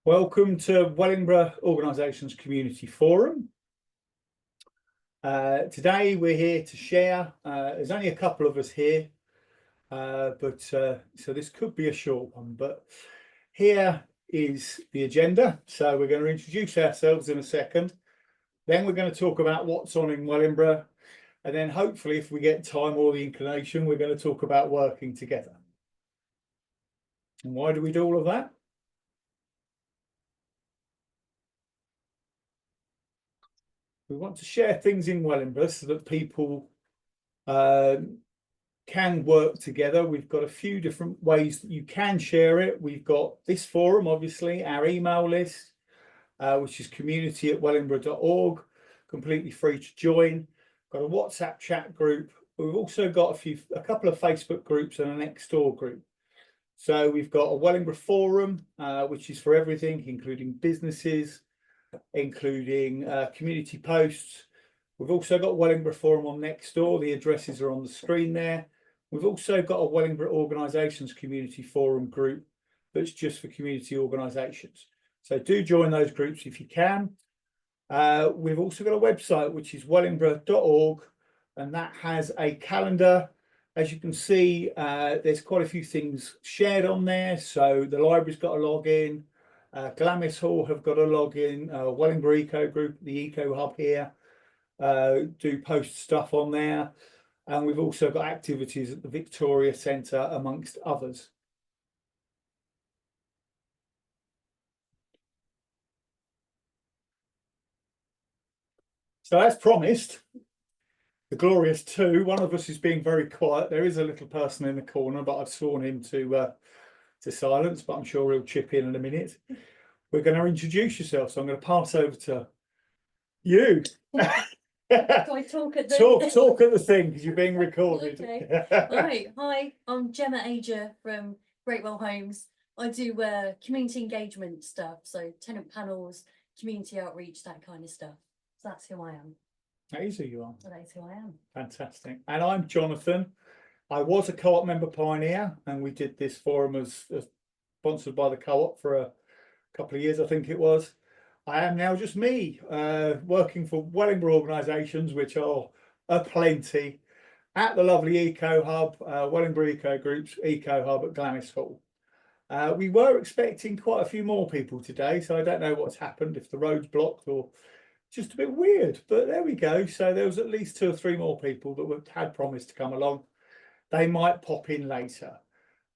Welcome to Wellingborough Organisations Community Forum. Today we're here to share. There's only a couple of us here, so this could be a short one, but here is the agenda. So we're going to introduce ourselves in a second, then we're going to talk about what's on in Wellingborough, and then hopefully, if we get time or the inclination, we're going to talk about working together. And why do we do all of that? We want to share things in Wellingborough so that people can work together. We've got a few different ways that you can share it. We've got this forum, obviously, our email list, which is community@wellingborough.org, completely free to join. Got a WhatsApp chat group. We've also got a couple of Facebook groups and a next door group. So we've got a Wellingborough forum, which is for everything, including businesses, including community posts. We've also got Wellingborough Forum on Nextdoor. The addresses are on the screen there. We've also got a Wellingborough Organisations Community Forum group that's just for community organisations. So do join those groups if you can. We've also got a website, which is wellingborough.org, and that has a calendar. As you can see, there's quite a few things shared on there. So the library's got a login. Glamis Hall have got a login, Wellingborough Eco Group, the Eco Hub here, do post stuff on there. And we've also got activities at the Victoria Centre, amongst others. So as promised, the glorious two, one of us is being very quiet. There is a little person in the corner, but I've sworn him to silence, but I'm sure he'll chip in a minute. We're going to introduce yourself, so I'm going to pass over to you. Do I talk at the talk at the thing, because you're being recorded. Okay. Right. Hi, I'm Gemma from Greatwell Homes. I do community engagement stuff, so tenant panels, community outreach, that kind of stuff. So that's who I am. That is who you are. That is who I am. Fantastic. And I'm Jonathan. I was a co-op member pioneer, and we did this forum as sponsored by the co-op for a couple of years, I think it was. I am now just me, working for Wellingborough organisations, which are aplenty, at the lovely Eco Hub, Wellingborough Eco Group's Eco Hub at Glamis Hall. We were expecting quite a few more people today, so I don't know what's happened, if the road's blocked or just a bit weird, but there we go. So there was at least 2 or 3 more people that had promised to come along. They might pop in later.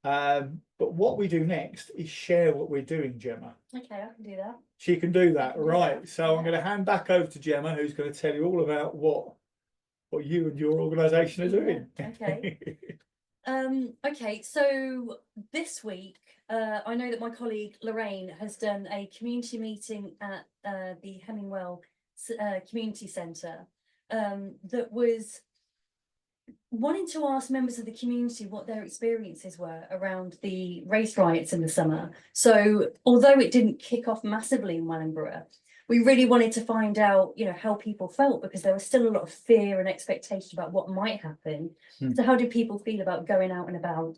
But what we do next is share what we're doing, Gemma. Okay, I can do that. She can do that, right? So I'm going to hand back over to Gemma, who's going to tell you all about what you and your organisation are doing. Okay. Okay, so this week, I know that my colleague Lorraine has done a community meeting at the Hemmingwell Community Centre that was wanting to ask members of the community what their experiences were around the race riots in the summer. So although it didn't kick off massively in Wellingborough, we really wanted to find out, how people felt, because there was still a lot of fear and expectation about what might happen. So how did people feel about going out and about?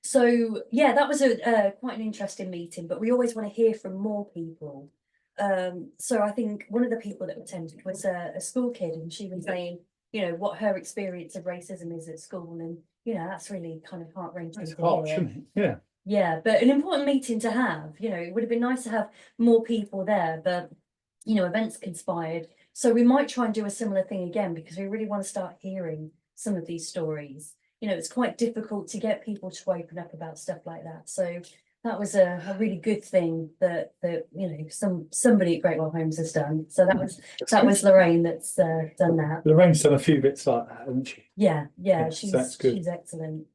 So yeah, that was quite an interesting meeting, but we always want to hear from more people. So I think one of the people that attended was a school kid, and she was saying, what her experience of racism is at school, and that's really kind of heart-wrenching. It's harsh, isn't it? Yeah, but an important meeting to have. It would have been nice to have more people there, but events conspired, so we might try and do a similar thing again, because we really want to start hearing some of these stories. It's quite difficult to get people to open up about stuff like that, so that was a really good thing that somebody at Greatwell Homes has done. So that was Lorraine that's done that. Lorraine's done a few bits like that, hasn't she? Yeah, so that's good. She's excellent.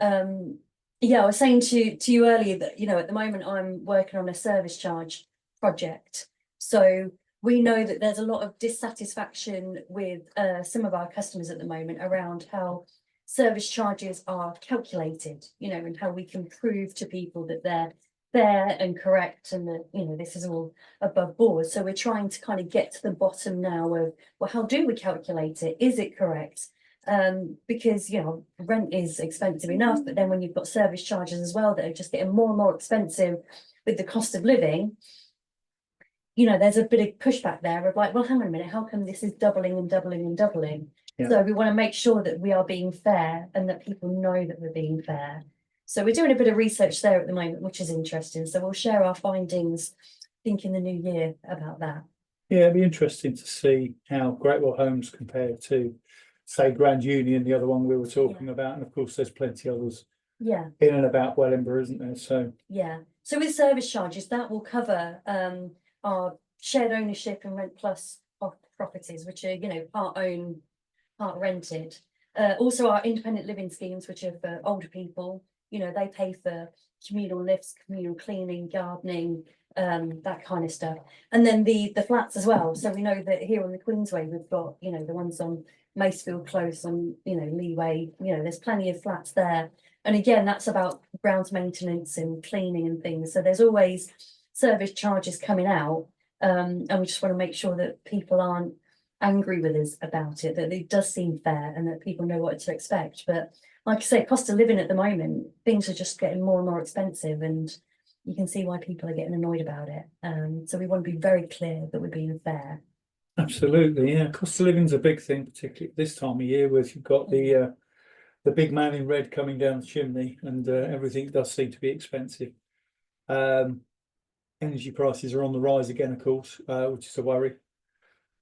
Yeah, I was saying to you earlier that at the moment I'm working on a service charge project. So we know that there's a lot of dissatisfaction with some of our customers at the moment around how service charges are calculated, and how we can prove to people that they're fair and correct, and that this is all above board. So we're trying to kind of get to the bottom now of, well, how do we calculate it? Is it correct? Because rent is expensive enough, but then when you've got service charges as well that are just getting more and more expensive, with the cost of living, you know, there's a bit of pushback there of like, well, hang on a minute, how come this is doubling and doubling and doubling? Yeah. So we want to make sure that we are being fair and that people know that we're being fair. So we're doing a bit of research there at the moment, which is interesting. So we'll share our findings, I think, in the new year about that. Yeah, it'd be interesting to see how Greatwell Homes compare to, say, Grand Union, the other one we were talking about, and of course there's plenty others Yeah, in and about Wellingborough, isn't there? So yeah. So with service charges, that will cover our shared ownership and rent plus properties, which are, you know, part owned, part rented. Also our independent living schemes, which are for older people, you know, they pay for communal lifts, communal cleaning, gardening, that kind of stuff. And then the flats as well. So we know that here on the Queensway, we've got, you know, the ones on Macefield Close, on, you know, Leeway, you know, there's plenty of flats there. And again, that's about grounds maintenance and cleaning and things. So there's always service charges coming out. And we just want to make sure that people aren't angry with us about it, that it does seem fair and that people know what to expect. But like I say, cost of living at the moment, things are just getting more and more expensive, and you can see why people are getting annoyed about it. So we want to be very clear that we're being fair. absolutely, yeah. Cost of living's a big thing, particularly this time of year, where you've got the big man in red coming down the chimney, and everything does seem to be expensive. Energy prices are on the rise again, of course, which is a worry.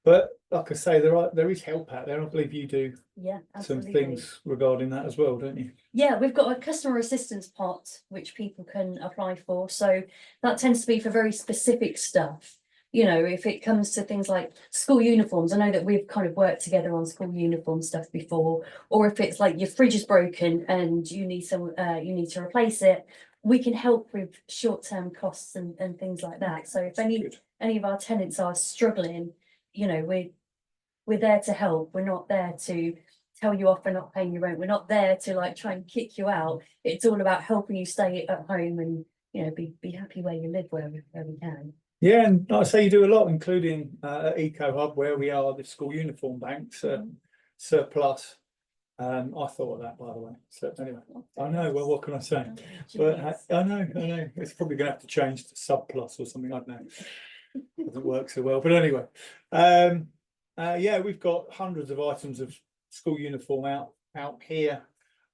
But like I say, there is help out there. I believe you do Yeah, some absolutely. things regarding that as well, don't you? Yeah, we've got a customer assistance pot which people can apply for. So that tends to be for very specific stuff. You know, if it comes to things like school uniforms, I know that we've kind of worked together on school uniform stuff before. Or if it's like your fridge is broken and you need you need to replace it, we can help with short-term costs and things like that. So if any of our tenants are struggling, you know, we're there to help. We're not there to tell you off for not paying your rent. We're not there to like try and kick you out. It's all about helping you stay at home and, you know, be happy where you live where we can. Yeah, and like I say, you do a lot, including at Eco Hub, where we are the school uniform banks surplus. I thought of that, by the way. So anyway, I know. Well, what can I say? But I know. It's probably going to have to change to surplus or something. I don't know. Doesn't work so well. But anyway, yeah, we've got hundreds of items of school uniform out here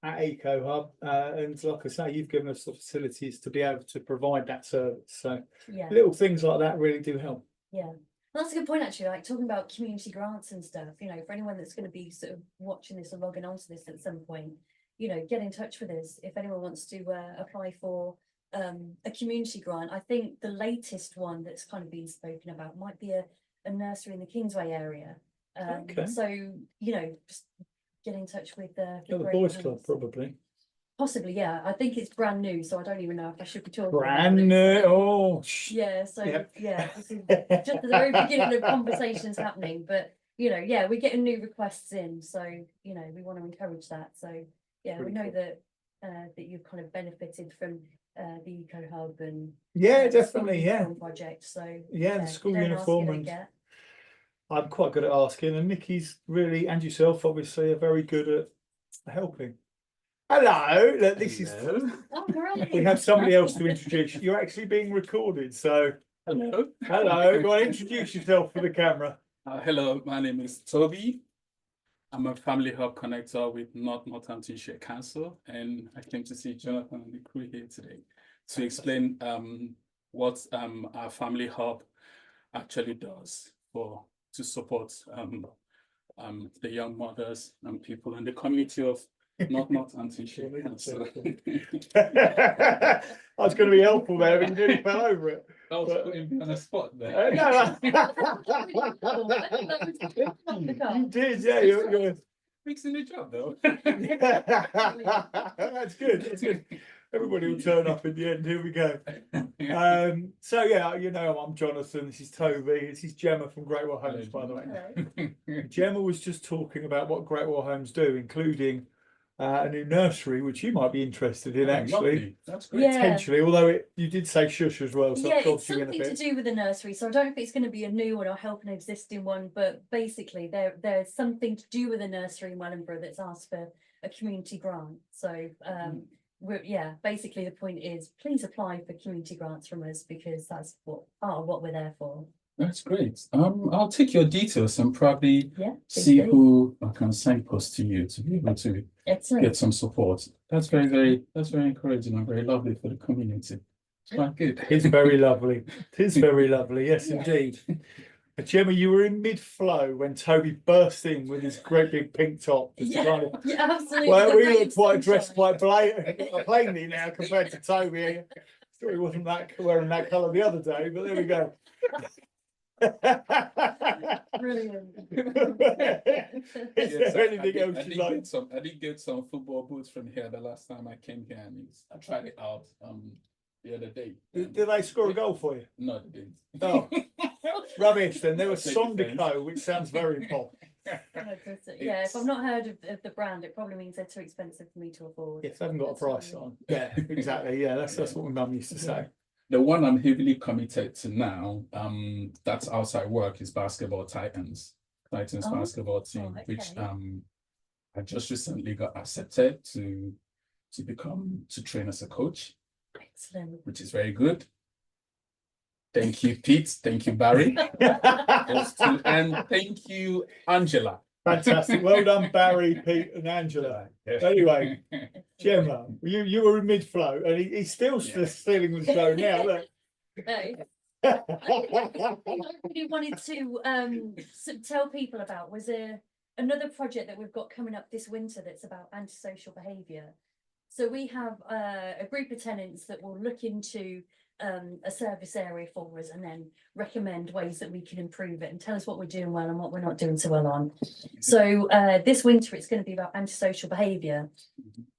at Eco Hub, and like I say, you've given us the facilities to be able to provide that service. So Yeah, little things like that really do help. yeah. Well, that's a good point, actually. Like talking about community grants and stuff, you know, for anyone that's going to be sort of watching this or logging onto this at some point, you know, get in touch with us if anyone wants to apply for a community grant. I think the latest one that's kind of been spoken about might be a nursery in the Kingsway area. Okay. So, you know, just get in touch with the Boys Club, probably. Possibly, yeah. I think it's brand new, so I don't even know if I should be talking Brand about new. it. Oh, yeah. So yep. yeah, this is just at the very beginning of conversations happening. But you know, yeah, we're getting new requests in, so you know, we want to encourage that. So yeah, Pretty we know cool. that you've kind of benefited from the Eco Hub and Yeah, the definitely, yeah. project. So Yeah, the school don't ask, you uniform, don't and get. I'm quite good at asking, and Nikki's really, and yourself obviously, are very good at helping. Hello, look, this is. Oh, great. We have somebody else to introduce. You're actually being recorded, so Hello. hello. Go on, introduce yourself for the camera. Hello, my name is Toby. I'm a family hub connector with Northamptonshire Council, and I came to see Jonathan and the crew here today to explain what our family hub actually does to support the young mothers and people in the community of Northamptonshire Council. I was going to be helpful there, but you nearly fell over it. I was putting me on a spot there. No. You did, yeah. You're Fixing the job though. That's good. That's good. Everybody will turn up in the end. Here we go. So yeah, you know, I'm Jonathan. This is Toby. This is Gemma from Greatwell Homes, by the way. Gemma was just talking about what Greatwell Homes do, including a new nursery, which you might be interested in, actually. Lovely. That's great. Yeah. Potentially, although you did say shush as well. So Yeah, I've it's talked you in a something to bit. do with the nursery. So I don't know if it's going to be a new one or help an existing one, but basically there's something to do with the nursery in Wellingborough that's asked for a community grant. So basically the point is please apply for community grants from us because that's what we're there for. That's great. I'll take your details and probably Yeah. see who I can signpost to you to be able to Excellent. get some support. That's very encouraging and very lovely for the community. It's quite good. It's very lovely. It is very lovely. Yes, Yeah. indeed. Gemma, you were in mid-flow when Toby burst in with his great big pink top. Just to kind of, Yeah, absolutely. well, The we ray look of quite dressed sunshine. quite plainly now compared to Toby. Thought he wasn't wearing that colour the other day, but there we go. Brilliant. Is there anything else you'd like? I did get some football boots from here the last time I came here, and I tried it out the other day. Did they score a goal for you? No, they didn't. Oh, rubbish. Then there was Take offense. Sondico, which sounds very pop. Yeah, if I've not heard of the brand, it probably means they're too expensive for me to afford. Yes, I haven't got a That's price fine. on. Yeah, exactly. Yeah, that's what my mum used to say. The one I'm heavily committed to now, that's outside work, is basketball Titans Oh, basketball team, which okay. I just recently got accepted to train as a coach, Excellent. which is very good. Thank you, Pete. Thank you, Barry. And thank you, Angela. Fantastic. Well done, Barry, Pete, and Angela. Anyway, Gemma, you were in mid-flow, and he's still stealing the show now. Look. Hey. I really wanted to tell people about was another project that we've got coming up this winter that's about antisocial behaviour. So we have a group of tenants that will look into a service area for us and then recommend ways that we can improve it and tell us what we're doing well and what we're not doing so well on. So this winter it's going to be about antisocial behaviour.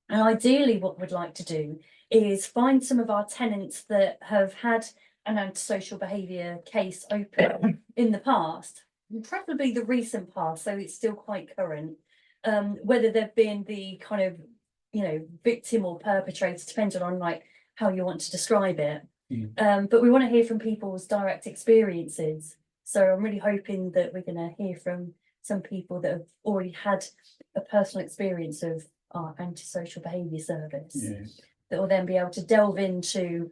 And ideally what we'd like to do is find some of our tenants that have had an antisocial behaviour case open in the past, preferably the recent past, so it's still quite current, whether they've been the kind of, victim or perpetrator, depending on like how you want to describe it. But we want to hear from people's direct experiences. So I'm really hoping that we're going to hear from some people that have already had a personal experience of our antisocial behaviour service. That will then be able to delve into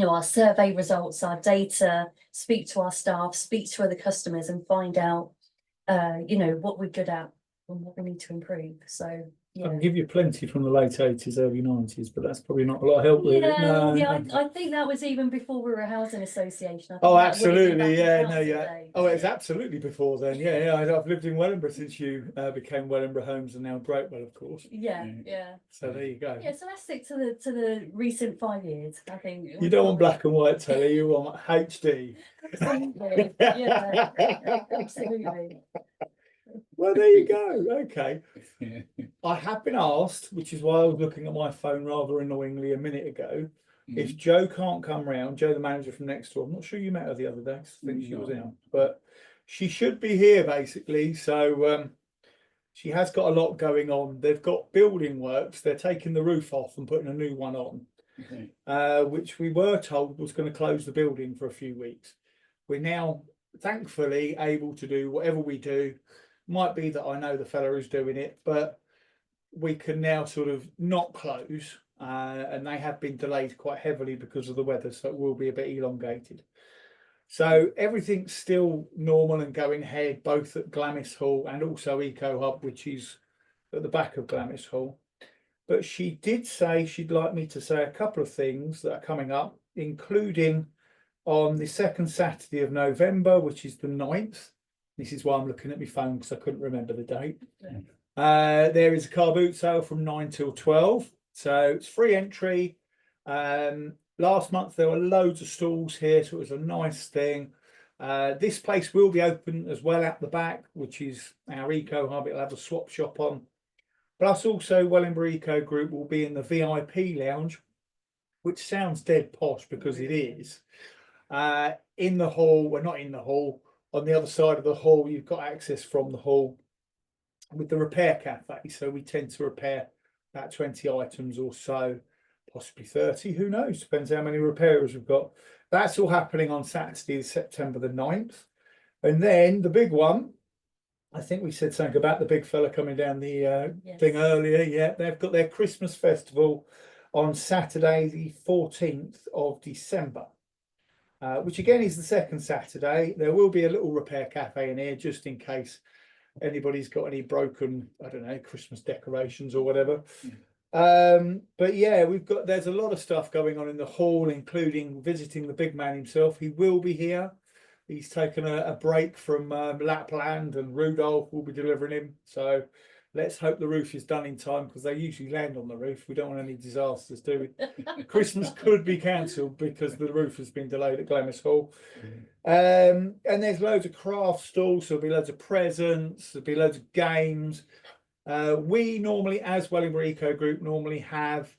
our survey results, our data, speak to our staff, speak to other customers and find out, what we're good at and what we need to improve. So, I can give you plenty from the late 80s, early 90s, but that's probably not a lot of help with it. No. I think that was even before we were a housing association. Oh, absolutely. Oh, it's absolutely before then. Yeah. I've lived in Wellingborough since you became Wellingborough Homes and now Breakwell, of course. Yeah. So there you go. Yeah, so let's stick to the recent 5 years, I think. You don't want black and white telly, you want HD. Absolutely. Yeah, absolutely. Well, there you go. Okay. I have been asked, which is why I was looking at my phone rather annoyingly a minute ago, if Joe can't come round, Joe, the manager from next door, I'm not sure you met her the other day, I think she was out, but she should be here basically. So she has got a lot going on. They've got building works. They're taking the roof off and putting a new one on, which we were told was going to close the building for a few weeks. We're now thankfully able to do whatever we do. Might be that I know the fella who's doing it, but we can now sort of not close, and they have been delayed quite heavily because of the weather, so it will be a bit elongated. So everything's still normal and going ahead, both at Glamis Hall and also Eco Hub, which is at the back of Glamis Hall. But she did say she'd like me to say a couple of things that are coming up, including on the second Saturday of November, which is the 9th. This is why I'm looking at my phone because I couldn't remember the date. There is a car boot sale from 9 till 12. So it's free entry. Last month there were loads of stalls here, so it was a nice thing. This place will be open as well at the back, which is our Eco Hub. It'll have a swap shop on. Plus also Wellingborough Eco Group will be in the VIP lounge, which sounds dead posh because it is. In the hall, well, not in the hall, on the other side of the hall, you've got access from the hall with the repair cafe. So we tend to repair about 20 items or so, possibly 30, who knows, depends how many repairers we've got. That's all happening on Saturday, September the 9th. And then the big one, I think we said something about the big fella coming down the thing earlier. Yeah, they've got their Christmas festival on Saturday, the 14th of December, which again is the second Saturday. There will be a little repair cafe in here just in case anybody's got any broken, I don't know, Christmas decorations or whatever. But yeah, there's a lot of stuff going on in the hall, including visiting the big man himself. He will be here. He's taken a break from Lapland, and Rudolph will be delivering him. So let's hope the roof is done in time, because they usually land on the roof. We don't want any disasters, do we? Christmas could be cancelled because the roof has been delayed at Glamis Hall. And there's loads of craft stalls, so there'll be loads of presents, there'll be loads of games. We normally, as Wellingborough Eco Group, normally have,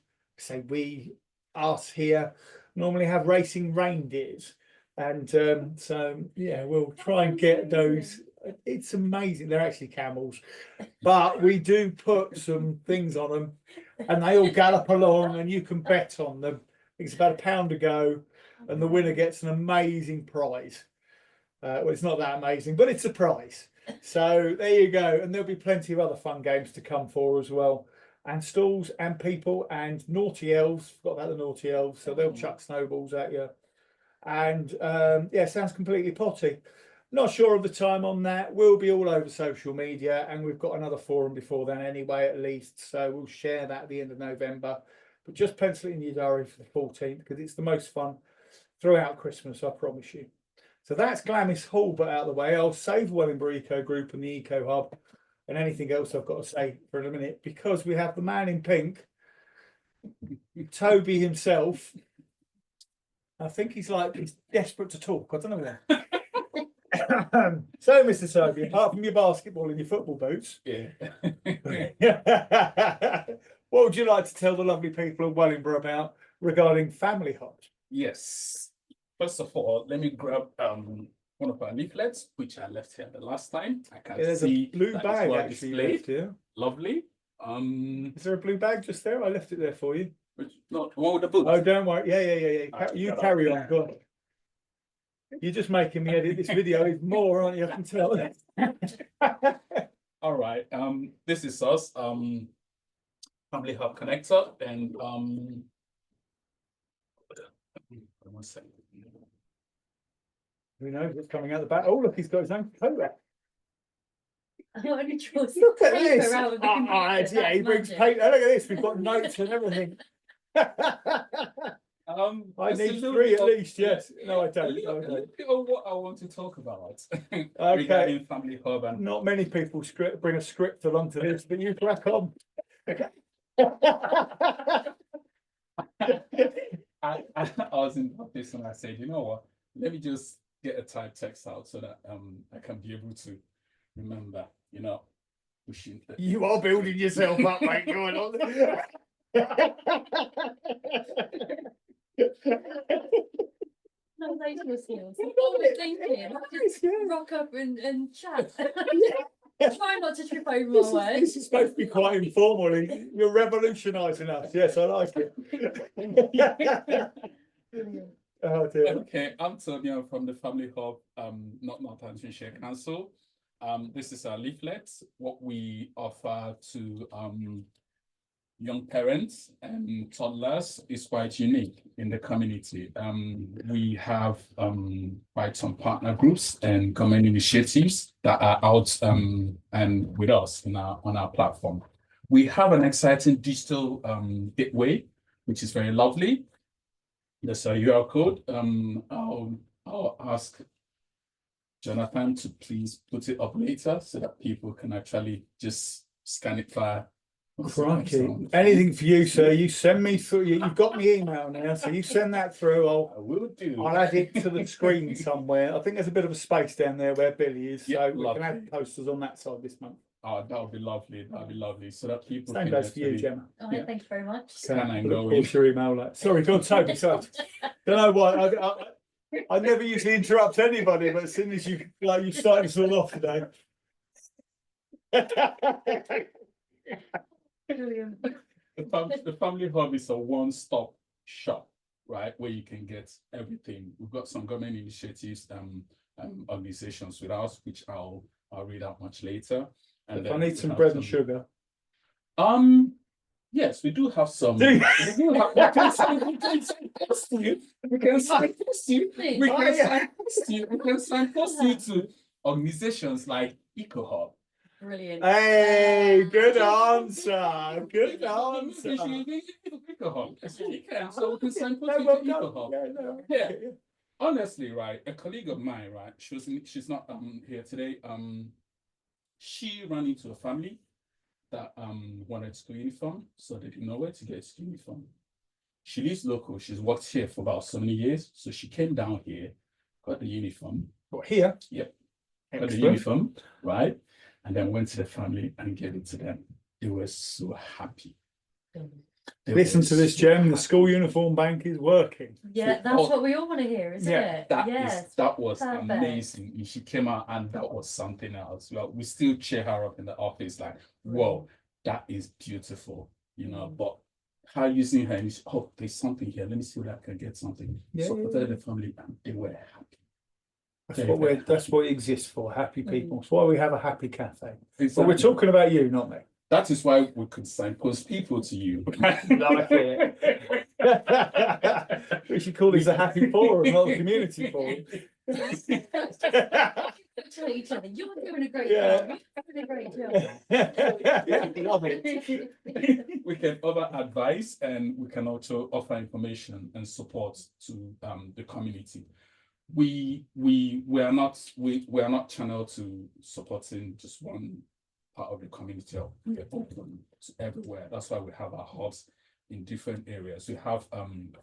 us here, normally have racing reindeers. And so, yeah, we'll try and get those. It's amazing. They're actually camels, but we do put some things on them and they all gallop along, and you can bet on them. It's about £1 a go, and the winner gets an amazing prize. Well, it's not that amazing, but it's a prize. So there you go. And there'll be plenty of other fun games to come for as well, and stalls and people and naughty elves. Forgot about the naughty elves. So they'll chuck snowballs at you. And yeah, sounds completely potty. Not sure of the time on that. We'll be all over social media, and we've got another forum before then anyway, at least. So we'll share that at the end of November. But just pencil it in your diary for the 14th, because it's the most fun throughout Christmas, I promise you. So that's Glamis Hall, but out of the way. I'll save Wellingborough Eco Group and the Eco Hub and anything else I've got to say for a minute, because we have the man in pink, Toby himself. I think he's desperate to talk. I don't know why. So, Mr. Toby, apart from your basketball and your football boots, Yeah. what would you like to tell the lovely people of Wellingborough about regarding family hubs? Yes. First of all, let me grab one of our leaflets, which I left here the last time. I can There's see a blue that bag it's well actually displayed. left here. Lovely. Is there a blue bag just there? I left it there for you. No, the one with the boots. Oh, don't worry. Yeah. You carry on. Go on. You're just making me edit this video even more, aren't you? I can tell. All right. This is us. Family Hub connector, and 1 second. Who knows what's coming out the back? Oh, look, he's got his own coat. I only draw some Look at paper this. out of the Yeah, computer. he That's brings magic. paper. Look at this. We've got notes and everything. I Just a need little 3 bit at of- least. Yes. No, I A don't. little, No, I a don't. little bit of what I want to talk about Okay. regarding Family Hub, and Not many people bring a script along to this, but you crack on. I was in the office and I said, you know what? Let me just get a type text out so that I can be able to remember. Pushing. You are building yourself up, mate. Go on. Translational skills. Yeah, Forward thinking. yeah. Rock up and chat. Yeah. Try not to trip over my words. This is supposed to be quite informal. You're revolutionising us. Yes, I like it. Oh dear. Okay, I'm Toby. I'm from the Family Hub, Northamptonshire Council. This is our leaflet. What we offer to young parents and toddlers is quite unique in the community. We have quite some partner groups and government initiatives that are out and with us on our platform. We have an exciting digital gateway, which is very lovely. There's a URL code. I'll ask Jonathan to please put it up later so that people can actually just scan it via. Crikey. Anything for you, sir. You send me through. You've got my email now, so you send that through. I will do. I'll add it to the screen somewhere. I think there's a bit of a space down there where Billy is, Yeah, so we can add lovely. posters on that side this month. Oh, that would be lovely. That would be lovely. So that people Same can goes for you, actually Gemma. Oh, Yeah. thank you very much. Scan and But go of in. course, your email. Sorry, go on, Toby. Sorry. Don't know why. I never usually interrupt anybody, but as soon as you started us all off today. Brilliant. The Family Hub is a one-stop shop, right, where you can get everything. We've got some government initiatives, organizations with us, which I'll read out much later. And I then need we some have bread and sugar. Yes, we do have some. Do you? We can signpost you. We can signpost you. We Oh, can yeah. signpost you. We can signpost you to organizations like EcoHub. brilliant. Hey, good answer. Good answer. EcoHub. You can. So we can signpost No, you well to done. EcoHub. Yeah, no, Yeah. Honestly, right, a colleague of mine, right, she's not here today. She ran into a family that wanted to do uniform, so they didn't know where to get uniform. She lives local, she's worked here for about so many years, so she came down here, got the uniform. What, here? Yep. Got the Excellent. uniform, right? And then went to the family and gave it to them. They were so happy. They Listen were to this, so Gem. The happy. school uniform bank is working. Yeah, that's Oh, what we all want to hear, isn't yeah, it? That Yes. that was perfect. amazing. And she came out and that was something else. Well, we still cheer her up in the office, like, whoa, that is beautiful, you know. But her using her, and she, oh, there's something here. Let me see what I can get something. Yeah, Supported yeah. the family and they were happy. That's Very, what very that's happy. what it exists for. Happy people. That's why we have a happy cafe. But Exactly. we're talking about you, not me. That is why we could signpost people to you. Like it. We should call this a happy forum, not a community forum. Tell each other, you're doing a great Yeah. job. You're doing a great job. Love it. We can offer advice and we can also offer information and support to the community. We are not channeled to supporting just one part of the community. We're open to everywhere. That's why we have our hubs in different areas. We have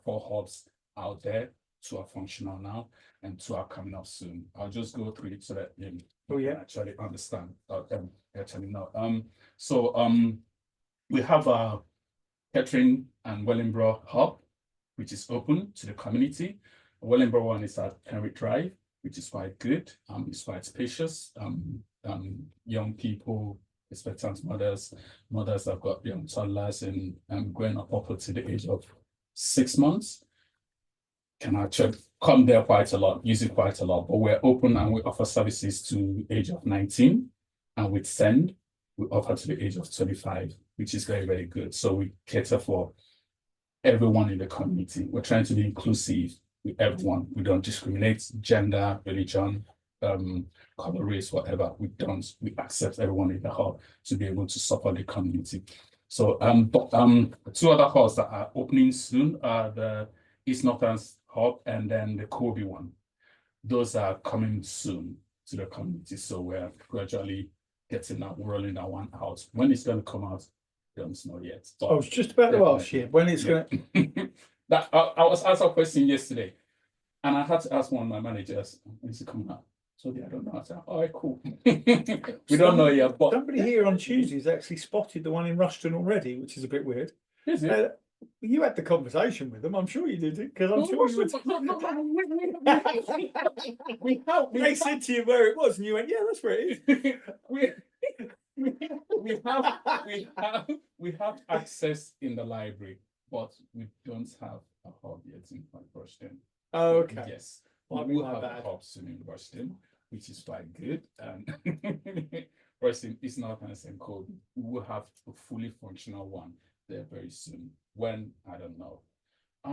4 hubs out there. 2 are functional now and 2 are coming up soon. I'll just go through it so that you can actually understand actually know. We have our Kettering and Wellingborough hub, which is open to the community. Wellingborough one is at Henry Drive, which is quite good. It's quite spacious. Young people, expectant mothers have got young toddlers and growing up to the age of 6 months can actually come there quite a lot, use it quite a lot. But we're open and we offer services to age of 19, and with Send, we offer to the age of 25, which is very, very good. So we cater for everyone in the community. We're trying to be inclusive with everyone. We don't discriminate gender, religion, color, race, whatever. We accept everyone in the hub to be able to support the community. So 2 other hubs that are opening soon are the East Northern hub and then the Kobe one. Those are coming soon to the community. So we're gradually rolling that one out. When it's going to come out, don't know yet. But I was just about to ask you when it's going to. That I was asked a question yesterday, and I had to ask one of my managers, when is it coming out? So I don't know. I said, all right, cool. We don't know yet, but Somebody here on Tuesday has actually spotted the one in Rushton already, which is a bit weird. is it? You had the conversation with them. I'm sure you did it because I'm sure you would. They said to you where it was, and you went, "Yeah, that's where it is." we have access in the library, but we don't have a hub yet in Rushton. Oh, okay. Yes, Might we be will my have bad. a hub soon in Rushton, which is quite good. And Rushton is not on the same code. We will have a fully functional one there very soon. When, I don't know. I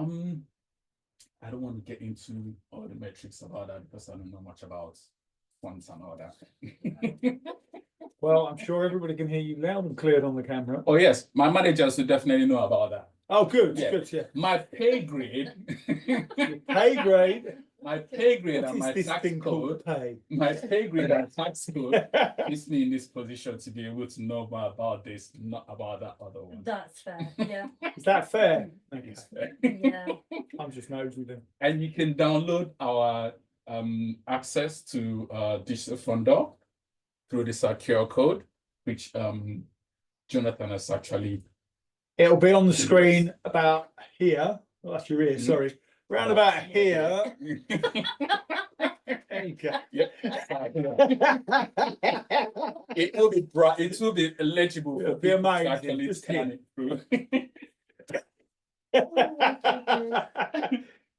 don't want to get into all the metrics about that because I don't know much about funds and all that. Well, I'm sure everybody can hear you loud and clear on the camera. Oh yes, my managers will definitely know about that. Oh, good, Yeah. good, yeah. My pay grade, Pay grade. my pay grade What and is my this tax thing called code, pay? my pay grade and tax code puts me in this position to be able to know more about this, not about that other one. That's fair. Yeah. Is that fair? Okay. It's fair. Yeah. I'm just nosy then. And you can download our access to digital front door through the QR code, which Jonathan has actually. It'll be on the screen about here. Well, that's your ear, sorry. Round about here. There you go. Yeah. It will be bright. It will be legible. It'll for be people to amazing. actually Just scan it through.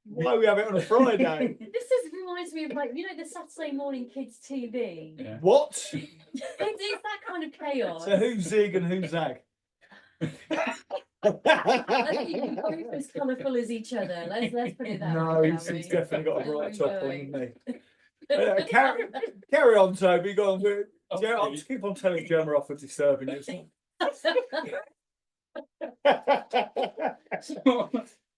Why we have it on a Friday? Reminds me of the Saturday morning kids TV. Yeah. What? It's that kind of chaos. So who's Zig and who's Zag? I think you're both as colourful as each other. Let's put it that No, way. he's Gary. definitely got a Where are bright we top on, going? hasn't he? Carry on, Toby. Go on. I'll Okay. just keep on telling Gemma off for disturbing you.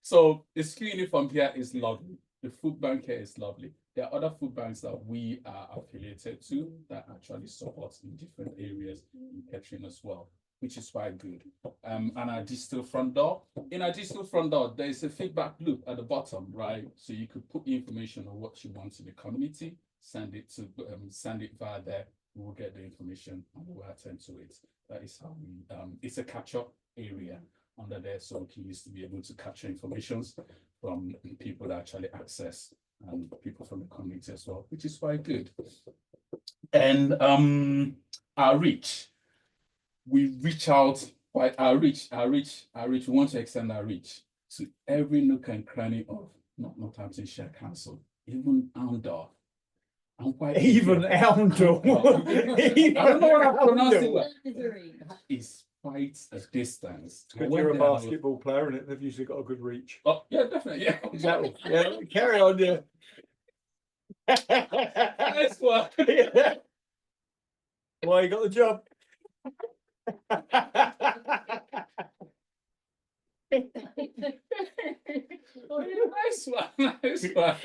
So the school uniform here is lovely. The food bank here is lovely. There are other food banks that we are affiliated to that actually support in different areas in catering as well, which is quite good. And our digital front door. In our digital front door, there is a feedback loop at the bottom, right? So you could put information on what you want in the community, send it via there. We will get the information and we'll attend to it. That is how we. It's a catch-up area under there, so we can use to be able to capture information from people that actually access and people from the community as well, which is quite good. And our reach, we reach out by our reach. We want to extend our reach to every nook and cranny of Northamptonshire Council, even outdoor. Even Oundle. I don't know what I'm pronouncing. That is quite a distance. You're a basketball player, and they've usually got a good reach. Oh, yeah, definitely. Yeah. Exactly. Yeah, carry on, yeah. Nice one. Yeah. Why you got the job? Oh, yeah, nice one.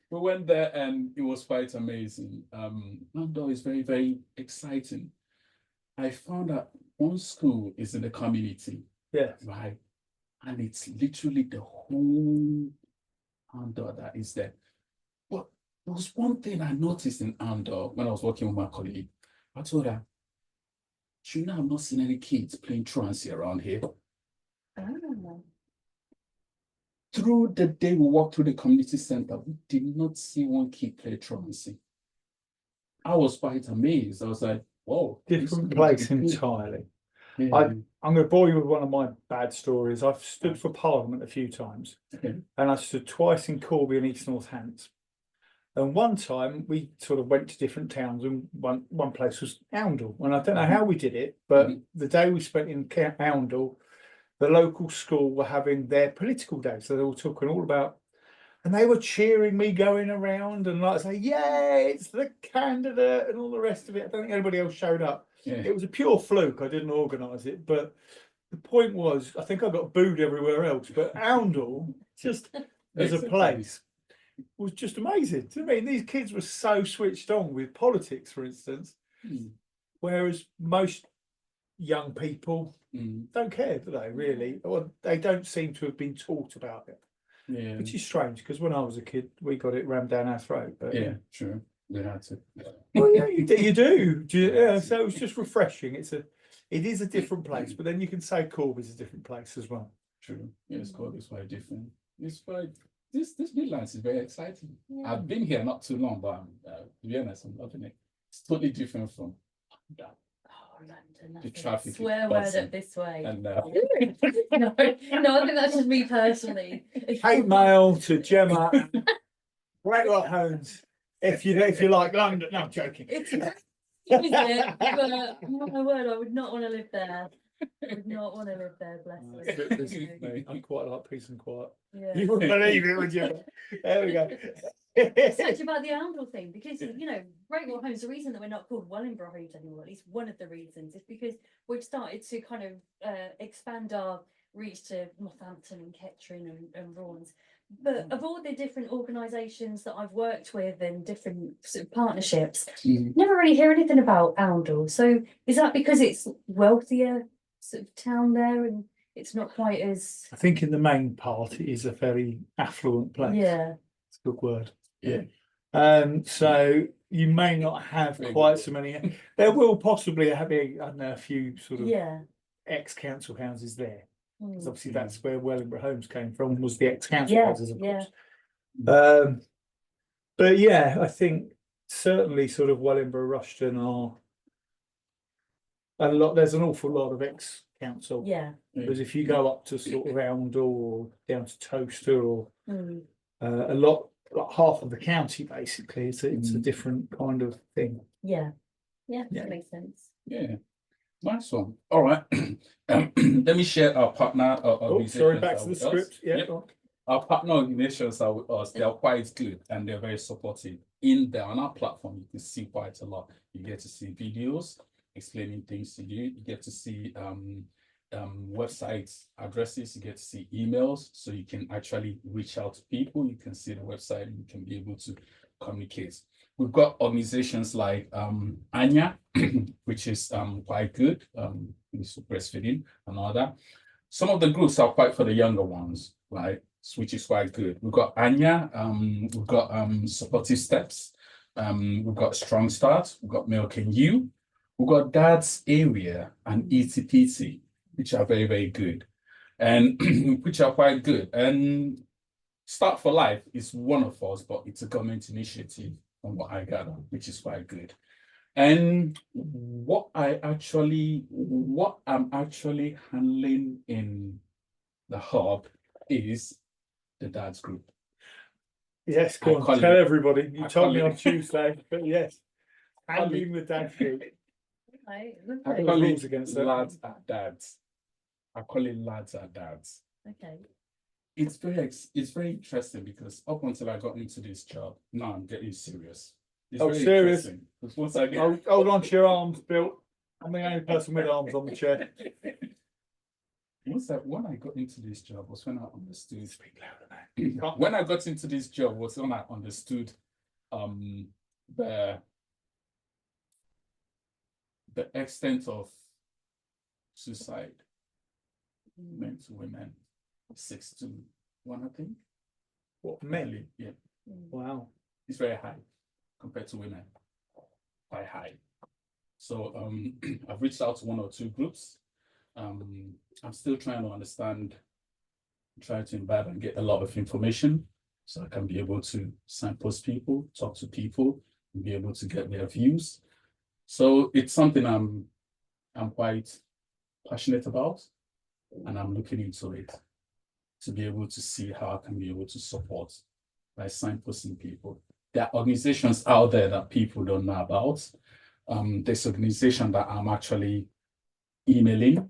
We went there and it was quite amazing. Outdoor is very, very exciting. I found that one school is in the community. Yeah. Right. And it's literally the whole outdoor that is there. But there was one thing I noticed in outdoor when I was working with my colleague. I told her, you know, I've not seen any kids playing truancy around here. Oh. Through the day we walked through the community center, we did not see one kid play truancy. I was quite amazed. I was like, whoa. Different place entirely. Yeah. I'm going to bore you with one of my bad stories. I've stood for Parliament a few times, Okay. and I stood twice in Corby and East Northants. And one time we sort of went to different towns, and one place was Oundle. And I don't know how we did it, but the day we spent in Oundle, the local school were having their political day. So they were talking all about, and they were cheering me going around and like say, yeah, it's the candidate and all the rest of it. I don't think anybody else showed up. Yeah. It was a pure fluke. I didn't organise it, but the point was, I think I got booed everywhere else, but Oundle, just as a place, was just amazing. I mean, these kids were so switched on with politics, for instance, whereas most young people don't care, do they, really? Or they don't seem to have been taught about it. Yeah. Which is strange, because when I was a kid, we got it rammed down our throat. But Yeah, true. We had to. well, yeah, you do. Yeah, so it was just refreshing. It is a different place, but then you can say Corby's a different place as well. True. Yes, Corby's quite different. It's quite this Midlands is very exciting. Yeah. I've been here not too long, but to be honest, I'm loving it. It's totally different from that. London. The traffic. Swear word up this way. And no, I think that's just me personally. Hate mail to Gemma. Great lot homes. If you like London, no, I'm joking. It's it, but my word, I would not want to live there. I would not want to live there, bless you. I quite like peace and quiet. Yeah. You wouldn't believe it, would you? There we go. It's such about the Oundle thing, because you know, Great Wall Homes, the reason that we're not called Wellingborough Homes anymore, at least one of the reasons, is because we've started to kind of expand our reach to Northampton and Kettering and Rawns. But of all the different organisations that I've worked with and different sort of partnerships, never really hear anything about Oundle. So is that because it's wealthier sort of town there and it's not quite as... I think in the main part it is a very affluent place. Yeah. It's a good word. Yeah. So you may not have quite so many. There will possibly have a few sort of ex-council houses there. Because obviously that's where Wellingborough Homes came from, was the ex-council houses, of course. But yeah, I think certainly sort of Wellingborough, Rushton are a lot. There's an awful lot of ex-council. Yeah. Because if you go up to sort of Oundle or down to Toaster or a lot, like half of the county basically, it's a different kind of thing. Yeah. Yeah, that makes sense. Yeah. Nice one. All right. Let me share our partner Oh, sorry, organizations back are to the with us. script. Yeah. Yep. Our partner organizations are with us. They are quite good and they're very supportive. On our platform, you can see quite a lot. You get to see videos explaining things to you. You get to see websites addresses. You get to see emails, so you can actually reach out to people. You can see the website and you can be able to communicate. We've got organizations like Anya, which is quite good, breastfeeding and all that. Some of the groups are quite for the younger ones, right? Which is quite good. We've got Anya, we've got Supportive Steps, we've got Strong Start, we've got Milk and You, we've got Dad's Area and ETPT, which are very, very good, and which are quite good. And Start for Life is one of us, but it's a government initiative from what I gather, which is quite good. And what I'm actually handling in the hub is the dad's group. Yes, go on, tell everybody. You told me on Tuesday, but yes, handling the dad group. Okay, I lovely. call rules it against that. lads at dads. I call it lads at dads. Okay. It's very interesting because up until I got into this job, now I'm getting serious. It's Oh, very serious? interesting, because once I get Hold on to your arms, Bill. I'm the only person with arms on the chair. When I got into this job was when I understood. Speak louder now. When I got into this job was when I understood the extent of suicide men to women, 6 to 1, I think. What, men? Yeah, Wow. it's very high compared to women. Quite high. So I've reached out to 1 or 2 groups. I'm still trying to understand, try to imbibe and get a lot of information so I can be able to signpost people, talk to people, and be able to get their views. So it's something I'm quite passionate about, and I'm looking into it to be able to see how I can be able to support by signposting people. There are organizations out there that people don't know about. There's an organization that I'm actually emailing.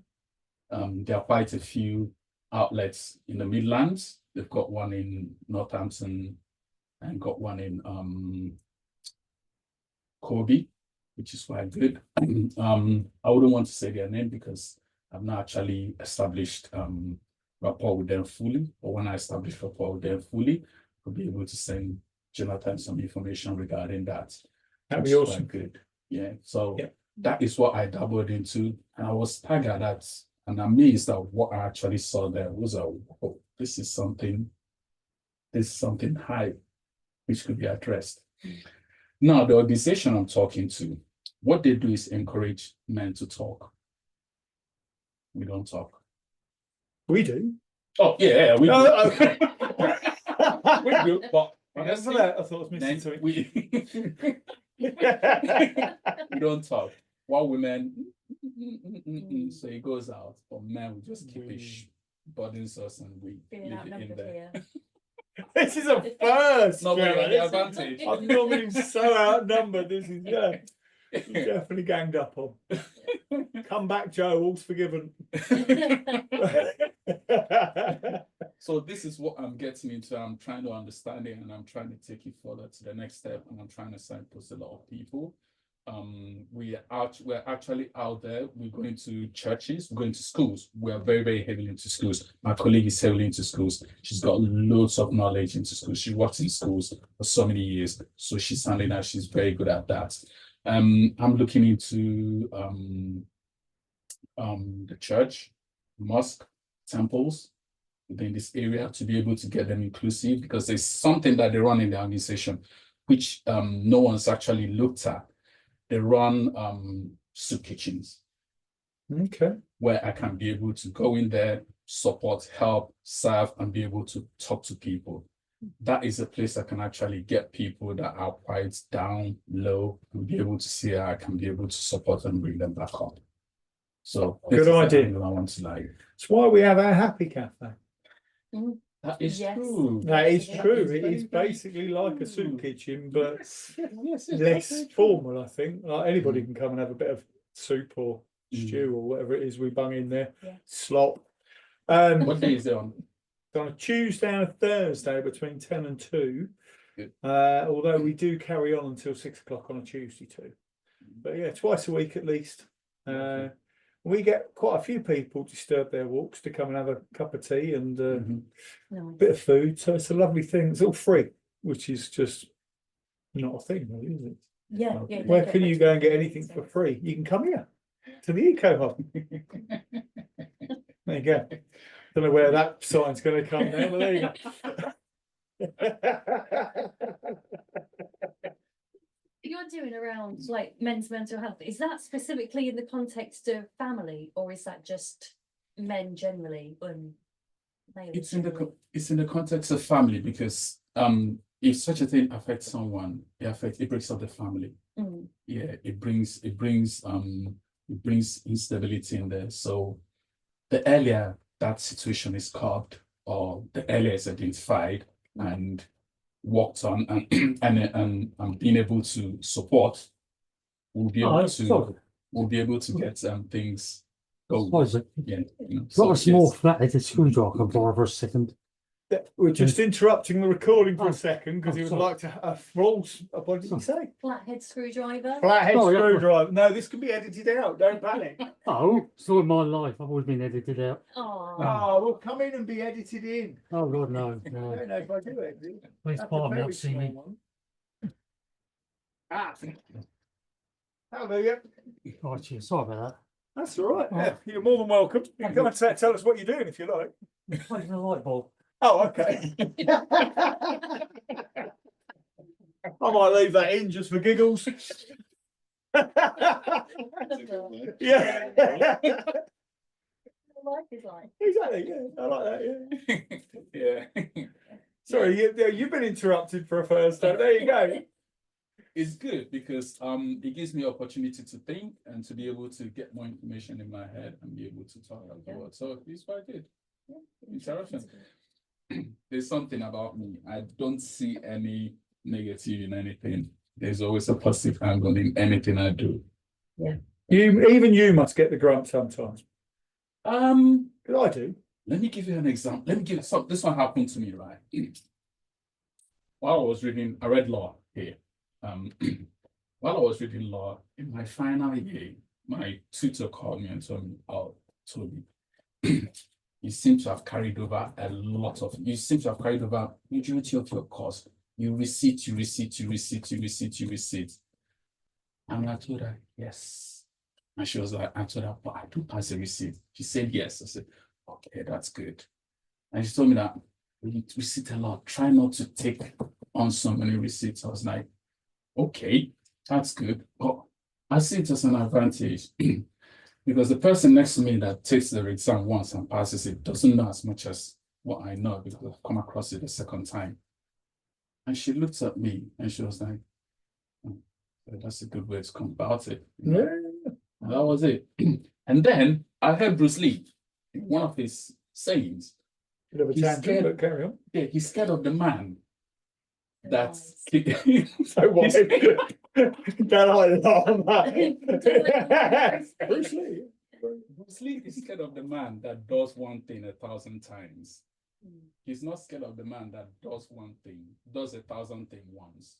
There are quite a few outlets in the Midlands. They've got one in Northampton and got one in Corby, which is quite good. I wouldn't want to say their name because I've not actually established rapport with them fully. But when I establish rapport with them fully, I'll be able to send Jonathan some information regarding that. That'd be awesome. Good. Yeah. So yeah, that is what I dabbled into, and I was staggered at and amazed at what I actually saw there. Was oh, this is something high which could be addressed. Now, the organization I'm talking to, what they do is encourage men to talk. We don't talk. We do. Oh, yeah, we do. Okay. We do, but honestly, I thought I was missing something. We don't talk. While women, so it goes out, but men, we just keep it burdens us and we leave it in there. This is a first. Not really the advantage. I'm normally so outnumbered. This is you definitely ganged up on. Come back, Joe. All's forgiven. So this is what I'm getting into. I'm trying to understand it, and I'm trying to take it further to the next step. And I'm trying to signpost a lot of people. We're actually out there. We're going to churches. We're going to schools. We're very, very heavily into schools. My colleague is heavily into schools. She's got loads of knowledge into schools. She works in schools for so many years, so she's handling that. She's very good at that. I'm looking into the church, mosque, temples within this area to be able to get them inclusive, because there's something that they run in the organization which no one's actually looked at. They run soup kitchens. Okay. Where I can be able to go in there, support, help, serve, and be able to talk to people. That is a place I can actually get people that are quite down low and be able to see how I can be able to support and bring them back up. So good idea. I want to like. It's why we have our happy cafe. That is Yes. true. That is true. It It is is very basically like a soup true. kitchen, but Yes, less formal, I think. Like anybody can come and have a bit of soup or stew or whatever it is we bung in there. Yeah. Slop. What day is it on? On a Tuesday and a Thursday between 10 and 2. Good. Although we do carry on until 6 o'clock on a Tuesday too. But yeah, twice a week at least. We get quite a few people disturb their walks to come and have a cup of tea and a bit of food. So it's a lovely thing. It's all free, which is just not a thing, really, is it? Yeah. Where can you go and get anything for free? You can come here to the Eco Hub. There you go. Don't know where that sign's going to come now, but there you go. You're doing around like men's mental health. Is that specifically in the context of family, or is that just men generally? It's in the context of family, because if such a thing affects someone, it breaks up the family. Yeah, it brings instability in there. So the earlier that situation is curbed, or the earlier it's identified and worked on, and being able to support, we'll be able to get things going. Yeah, Got a small flatheaded screwdriver I can borrow for a second. We're just interrupting the recording for a second because he would like to have rules. What did you say? Flathead screwdriver. Flathead Oh, yeah. screwdriver. No, this can be edited out. Don't panic. Oh, it's all in my life. I've always been edited out. Oh, Well, come in and be edited in. Oh, God, no. I don't know if I do it. Please That's a pardon me, very I've seen me. small one. Hallelujah. Oh, cheers. Sorry about that. That's all right. Yeah, you're more than welcome. You can come and tell us what you're doing if you like. Replacing the light bulb. Oh, okay. I might leave that in just for giggles. Yeah. life is like. Exactly. Yeah, I like that. Yeah. Yeah. Sorry, you've been interrupted for a Thursday. There you go. It's good because it gives me opportunity to think and to be able to get more information in my head and be able to talk about it. So it's quite good. Interaction. There's something about me. I don't see any negative in anything. There's always a positive angle in anything I do. Yeah. Even you must get the grunt sometimes. 'Cause I do. Let me give you an example. Let me give some. This one happened to me, right? While I was reading, I read law here. While I was reading law in my final year, my tutor called me and told me, "Oh, Toby, you seem to have carried over majority of your course. You receipt. And I told her, yes. And she was like, I told her, but I do pass a receipt. She said, yes. I said, okay, that's good. And she told me that we receipt a lot. Try not to take on so many receipts. I was like, okay, that's good. But I see it as an advantage because the person next to me that takes the exam once and passes it doesn't know as much as what I know because I've come across it a second time. And she looked at me and she was like, oh, that's a good way to come about it. Yeah. And that was it. And then I heard Bruce Lee, one of his sayings. Bit of a He's tangent, scared. but carry on. Yeah, he's scared of the man that's So what? Don't I laugh at Bruce Bruce Lee is scared of the man that does one thing 1,000 times. He's not scared of the man that does one thing, does 1,000 things once.